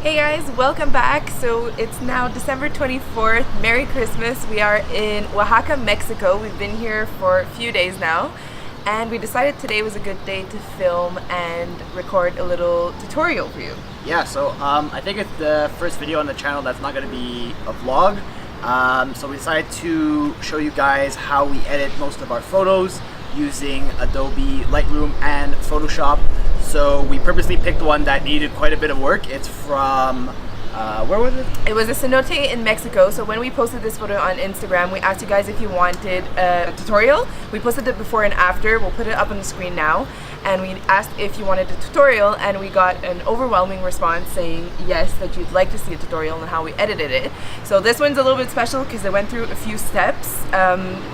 Hey guys, welcome back. So it's now December 24th. Merry Christmas. We are in Oaxaca, Mexico. We've been here for a few days now, and we decided today was a good day to film and record a little tutorial for you. Yeah, so I think it's the first video on the channel that's not going to be a vlog. So we decided to show you guys how we edit most of our photos using Adobe Lightroom and Photoshop. So we purposely picked one that needed quite a bit of work. It's from, where was it? It was a cenote in Mexico. So when we posted this photo on Instagram, we asked you guys if you wanted a tutorial. We posted it before and after. We'll put it up on the screen now. And we asked if you wanted a tutorial, and we got an overwhelming response saying yes, that you'd like to see a tutorial on how we edited it. So this one's a little bit special because it went through a few steps.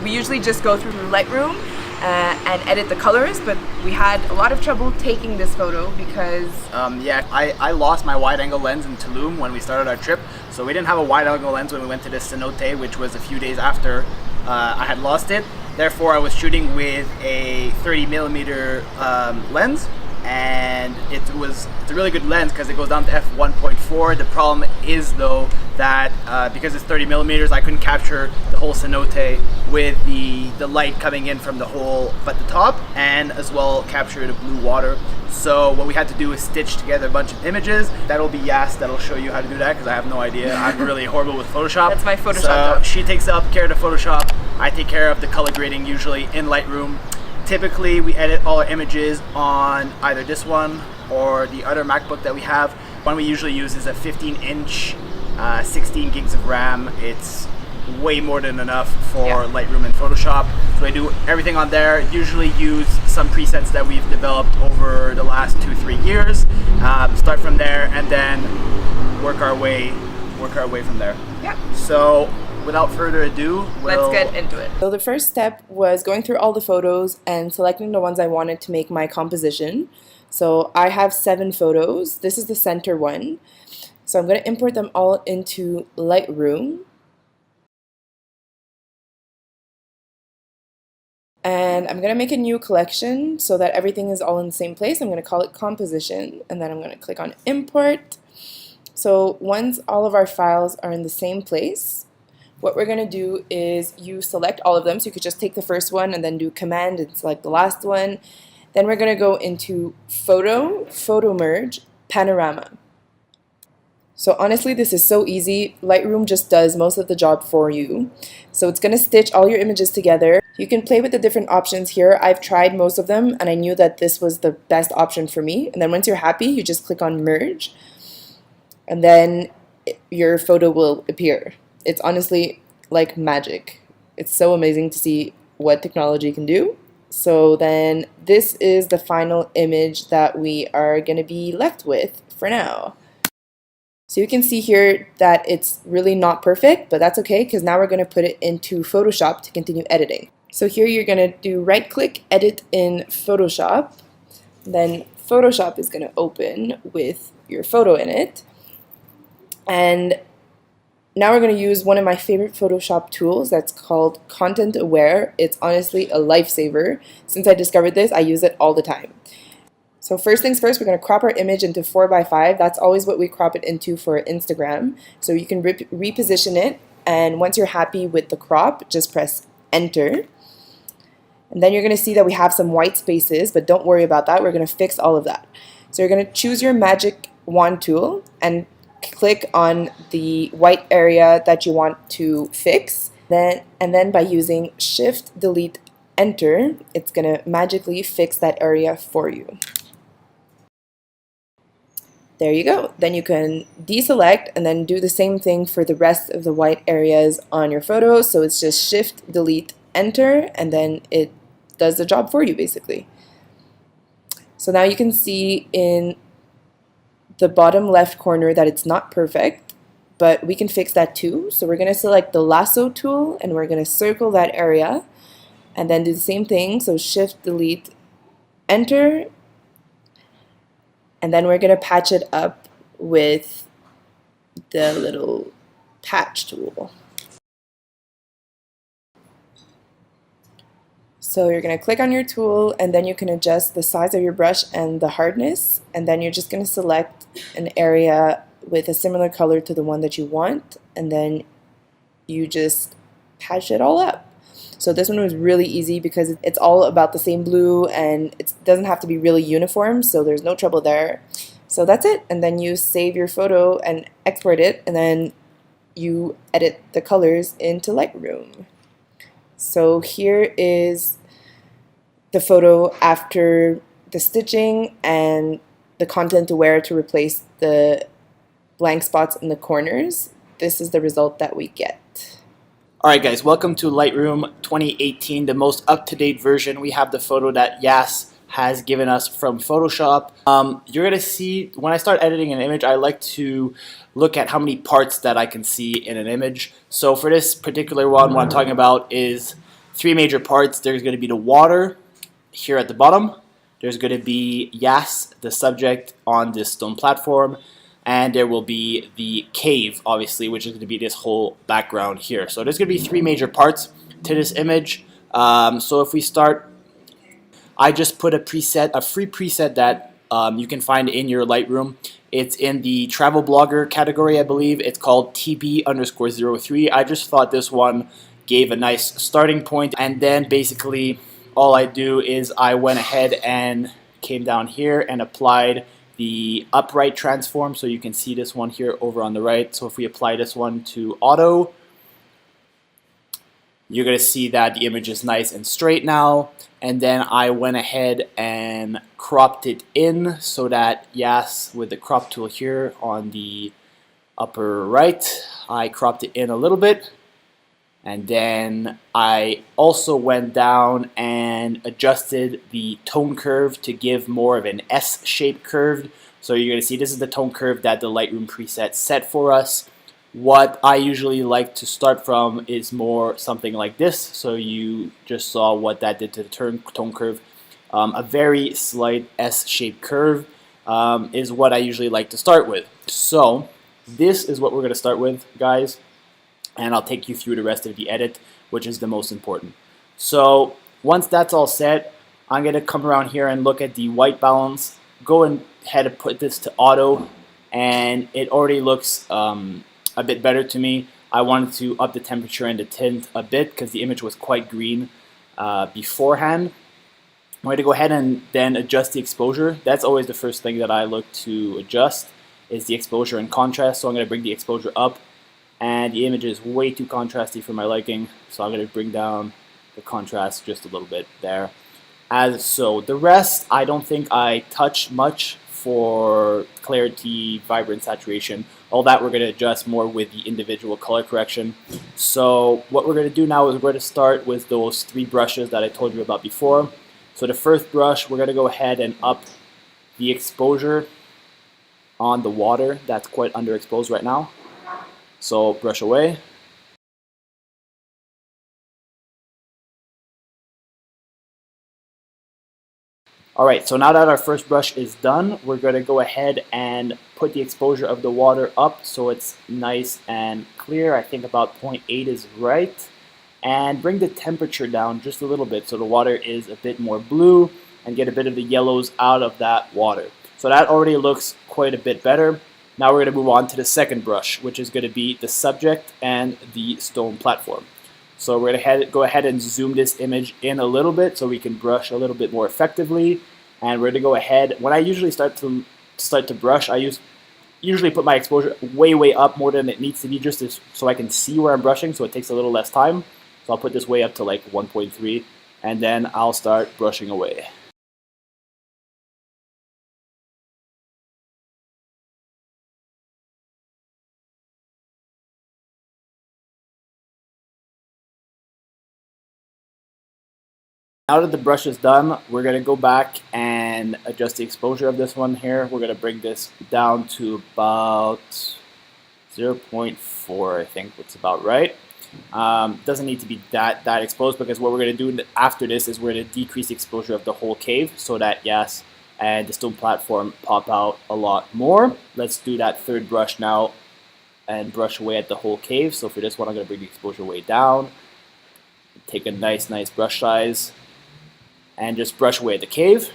We usually just go through Lightroom and edit the colors, but we had a lot of trouble taking this photo because I lost my wide angle lens in Tulum when we started our trip, so we didn't have a wide angle lens when we went to this cenote, which was a few days after I had lost it. Therefore I was shooting with a 30mm lens, and it's a really good lens because it goes down to f1.4. The problem is though that because it's 30mm, I couldn't capture the whole cenote with the light coming in from the hole at the top, and as well capture the blue water. So what we had to do is stitch together a bunch of images. That'll be Yas that'll show you how to do that, because I have no idea. I'm really horrible with Photoshop. That's my Photoshop So job. she takes up care of the Photoshop. I take care of the color grading, usually in Lightroom. Typically we edit all our images on either this one or the other MacBook that we have. One we usually use is a 15-inch, 16 gigs of RAM. It's way more than enough for Lightroom and Photoshop. So I do everything on there. Usually use some presets that we've developed over the last 2-3 years. Start from there and then work our way from there. Yep. So without further ado, let's get into it. So the first step was going through all the photos and selecting the ones I wanted to make my composition. So I have 7 photos. This is the center one. So I'm going to import them all into Lightroom. And I'm going to make a new collection so that everything is all in the same place. I'm going to call it composition, and then I'm going to click on import. So once all of our files are in the same place, what we're going to do is you select all of them. So you could just take the first one and then do command and select the last one. Then we're going to go into photo merge, panorama. So honestly, this is so easy. Lightroom just does most of the job for you. So it's going to stitch all your images together. You can play with the different options here. I've tried most of them, and I knew that this was the best option for me. And then once you're happy, you just click on merge, and then your photo will appear. It's honestly like magic. It's so amazing to see what technology can do. So then this is the final image that we are going to be left with for now. So you can see here that it's really not perfect, but that's okay because now we're going to put it into Photoshop to continue editing. So here you're going to do right click, edit in Photoshop. Then Photoshop is going to open with your photo in it. And now we're going to use one of my favorite Photoshop tools that's called Content Aware. It's honestly a lifesaver. Since I discovered this, I use it all the time. So first things first, we're going to crop our image into 4:5. That's always what we crop it into for Instagram. So you can reposition it, and once you're happy with the crop, just press enter. And then you're going to see that we have some white spaces, but don't worry about that. We're going to fix all of that. So you're going to choose your magic wand tool and click on the white area that you want to fix. And then by using Shift, Delete, Enter, it's going to magically fix that area for you. There you go. Then you can deselect and then do the same thing for the rest of the white areas on your photo. So it's just Shift, Delete, Enter, and then it does the job for you basically. So now you can see in the bottom left corner that it's not perfect, but we can fix that too. So we're going to select the lasso tool and we're going to circle that area and then do the same thing. So Shift, Delete, Enter. And then we're going to patch it up with the little patch tool. So you're going to click on your tool, and then you can adjust the size of your brush and the hardness, and then you're just going to select an area with a similar color to the one that you want, and then you just patch it all up. So this one was really easy because it's all about the same blue and it doesn't have to be really uniform, so there's no trouble there. So that's it, and then you save your photo and export it, and then you edit the colors into Lightroom. So here is the photo after the stitching and the content aware to replace the blank spots in the corners. This is the result that we get. Alright guys, welcome to Lightroom 2018, the most up-to-date version. We have the photo that Yas has given us from Photoshop. You're going to see, when I start editing an image, I like to look at how many parts that I can see in an image. So for this particular one, what I'm talking about is three major parts. There's going to be the water here at the bottom. There's going to be Yas, the subject on this stone platform. And there will be the cave, obviously, which is going to be this whole background here. So there's going to be three major parts to this image. So if we start, I just put a preset, a free preset that you can find in your Lightroom. It's in the travel blogger category, I believe. It's called TB_03. I just thought this one gave a nice starting point. And then basically all I do is I went ahead and came down here and applied the upright transform, so you can see this one here over on the right. So if we apply this one to auto, you're going to see that the image is nice and straight now. And then I went ahead and cropped it in so that, yes, with the crop tool here on the upper right, I cropped it in a little bit. And then I also went down and adjusted the tone curve to give more of an S-shaped curve. So you're going to see this is the tone curve that the Lightroom preset set for us. What I usually like to start from is more something like this. So you just saw what that did to the tone curve. A very slight S-shaped curve is what I usually like to start with. So this is what we're going to start with, guys. And I'll take you through the rest of the edit, which is the most important. So once that's all set, I'm going to come around here and look at the white balance, go ahead and put this to auto, and it already looks a bit better to me. I wanted to up the temperature and the tint a bit because the image was quite green beforehand. I'm going to go ahead and then adjust the exposure. That's always the first thing that I look to adjust, is the exposure and contrast. So I'm going to bring the exposure up. And the image is way too contrasty for my liking, so I'm going to bring down the contrast just a little bit there. As so, the rest I don't think I touch much for clarity, vibrance, saturation. All that we're going to adjust more with the individual color correction. So what we're going to do now is we're going to start with those three brushes that I told you about before. So the first brush, we're going to go ahead and up the exposure on the water that's quite underexposed right now. So brush away. Alright, so now that our first brush is done, we're going to go ahead and put the exposure of the water up so it's nice and clear. I think about 0.8 is right. And bring the temperature down just a little bit so the water is a bit more blue and get a bit of the yellows out of that water. So that already looks quite a bit better. Now we're going to move on to the second brush, which is going to be the subject and the stone platform. So we're going to go ahead and zoom this image in a little bit so we can brush a little bit more effectively. And we're going to go ahead, when I usually start to brush, I usually put my exposure way up, more than it needs to be, just so I can see where I'm brushing, so it takes a little less time. So I'll put this way up to like 1.3, and then I'll start brushing away. Now that the brush is done, we're going to go back and adjust the exposure of this one here. We're going to bring this down to about 0.4, I think that's about right. Doesn't need to be that exposed, because what we're going to do after this is we're going to decrease the exposure of the whole cave so that Yas and the stone platform pop out a lot more. Let's do that third brush now and brush away at the whole cave. So for this one, I'm going to bring the exposure way down, take a nice brush size, and just brush away at the cave.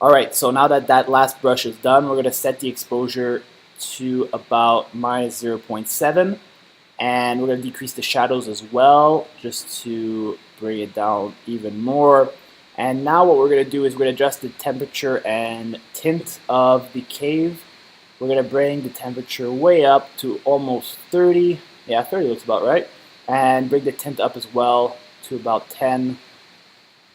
Alright, so now that that last brush is done, we're going to set the exposure to about minus 0.7, and we're going to decrease the shadows as well just to bring it down even more. And now what we're going to do is we're going to adjust the temperature and tint of the cave. We're going to bring the temperature way up to almost 30. Yeah, 30 looks about right. And bring the tint up as well to about 10.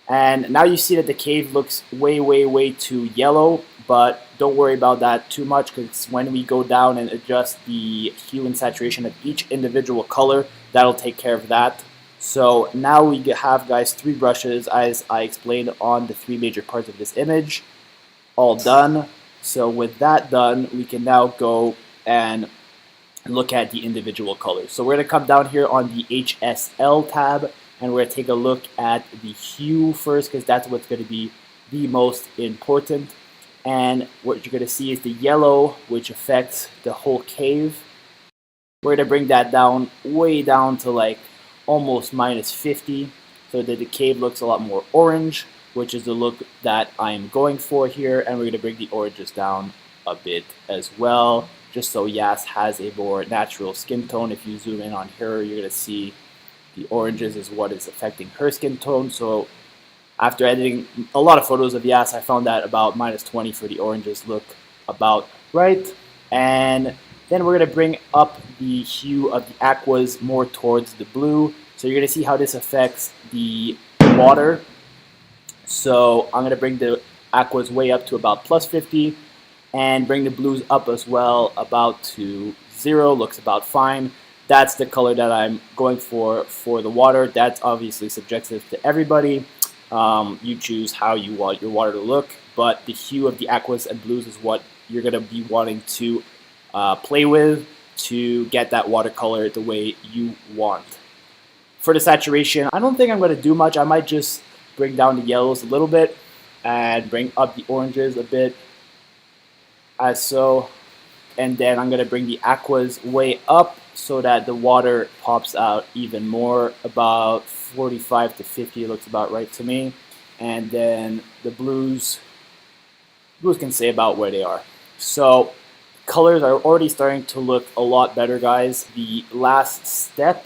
And now you see that the cave looks way too yellow, but don't worry about that too much, because when we go down and adjust the hue and saturation of each individual color, that'll take care of that. So now we have, guys, 3 brushes as I explained on the 3 major parts of this image, all done. So with that done, we can now go and look at the individual colors. So we're going to come down here on the HSL tab, and we're going to take a look at the hue first, because that's what's going to be the most important. And what you're going to see is the yellow, which affects the whole cave. We're going to bring that down, way down to like almost minus 50, so that the cave looks a lot more orange, which is the look that I'm going for here. And we're going to bring the oranges down a bit as well, just so Yas has a more natural skin tone. If you zoom in on her, you're going to see the oranges is what is affecting her skin tone. So after editing a lot of photos of Yas, I found that about minus 20 for the oranges look about right. And then we're going to bring up the hue of the aquas more towards the blue. So you're going to see how this affects the water. So I'm going to bring the aquas way up to about plus 50, and bring the blues up as well about to 0. Looks about fine. That's the color that I'm going for the water. That's obviously subjective to everybody. You choose how you want your water to look, but the hue of the aquas and blues is what you're going to be wanting to play with to get that watercolor the way you want. For the saturation, I don't think I'm going to do much. I might just bring down the yellows a little bit and bring up the oranges a bit, as so. And then I'm going to bring the aquas way up so that the water pops out even more, about 45 to 50 looks about right to me. And then the blues can say about where they are. So colors are already starting to look a lot better, guys. The last step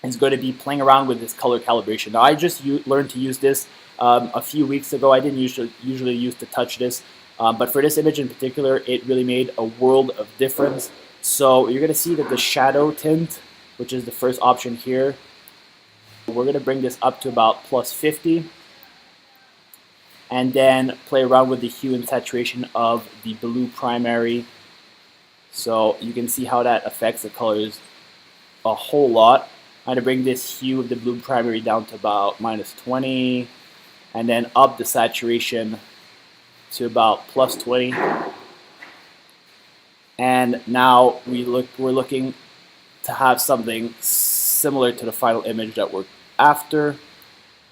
is going to be playing around with this color calibration. Now I just learned to use this a few weeks ago. I didn't usually used to touch this. But for this image in particular, it really made a world of difference. So you're going to see that the shadow tint, which is the first option here, we're going to bring this up to about plus 50. And then play around with the hue and saturation of the blue primary. So you can see how that affects the colors a whole lot. I'm going to bring this hue of the blue primary down to about minus 20. And then up the saturation to about plus 20, and now we're looking to have something similar to the final image that we're after.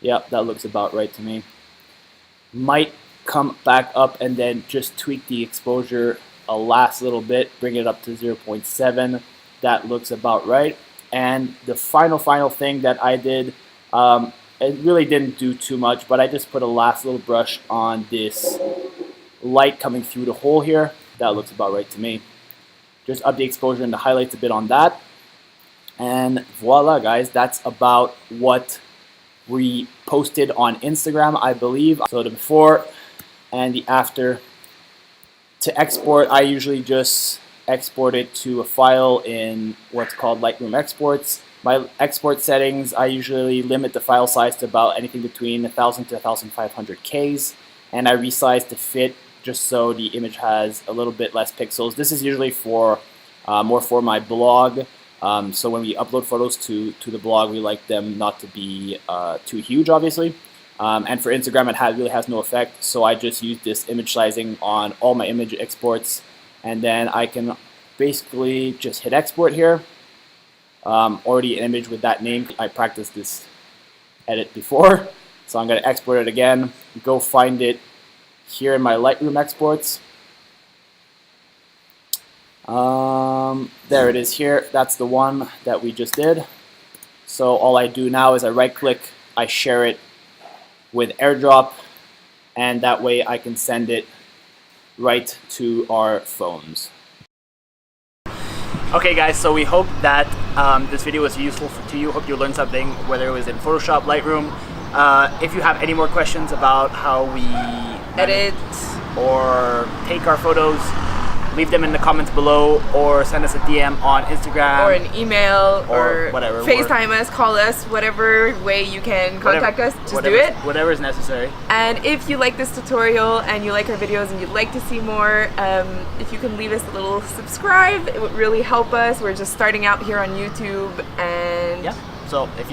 Yep, that looks about right to me. Might come back up and then just tweak the exposure a last little bit, bring it up to 0.7. That looks about right. And the final thing that I did, it really didn't do too much, but I just put a last little brush on this light coming through the hole here. That looks about right to me. Just up the exposure and the highlights a bit on that. And voila, guys, that's about what we posted on Instagram, I believe. So the before and the after. To export, I usually just export it to a file in what's called Lightroom exports. My export settings, I usually limit the file size to about anything between 1,000 to 1,500 Ks, and I resize to fit just so the image has a little bit less pixels. This is usually for more for my blog. So when we upload photos to the blog, we like them not to be too huge, obviously. And for Instagram, it really has no effect. So I just use this image sizing on all my image exports, and then I can basically just hit export here. Already an image with that name. I practiced this edit before, so I'm going to export it again. Go find it here in my Lightroom exports. There it is here. That's the one that we just did. So all I do now is I right click, I share it with AirDrop, and that way I can send it right to our phones. Okay guys, so we hope that this video was useful to you. Hope you learned something, whether it was in Photoshop, Lightroom. If you have any more questions about how we Edit or take our photos, leave them in the comments below, or send us a DM on Instagram or an email or whatever. FaceTime us, call us, whatever way you can contact us, just do it. Whatever is necessary. And if you like this tutorial and you like our videos and you'd like to see more, if you can leave us a little subscribe, it would really help us. We're just starting out here on YouTube, and yeah. So if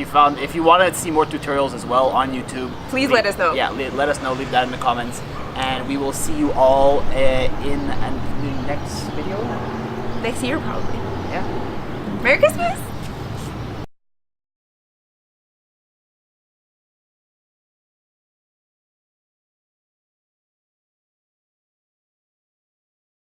you wanted to see more tutorials as well on YouTube, please let us know. Yeah, let us know. Leave that in the comments, and we will see you all in the next video. Next year, probably. Yeah. Merry Christmas!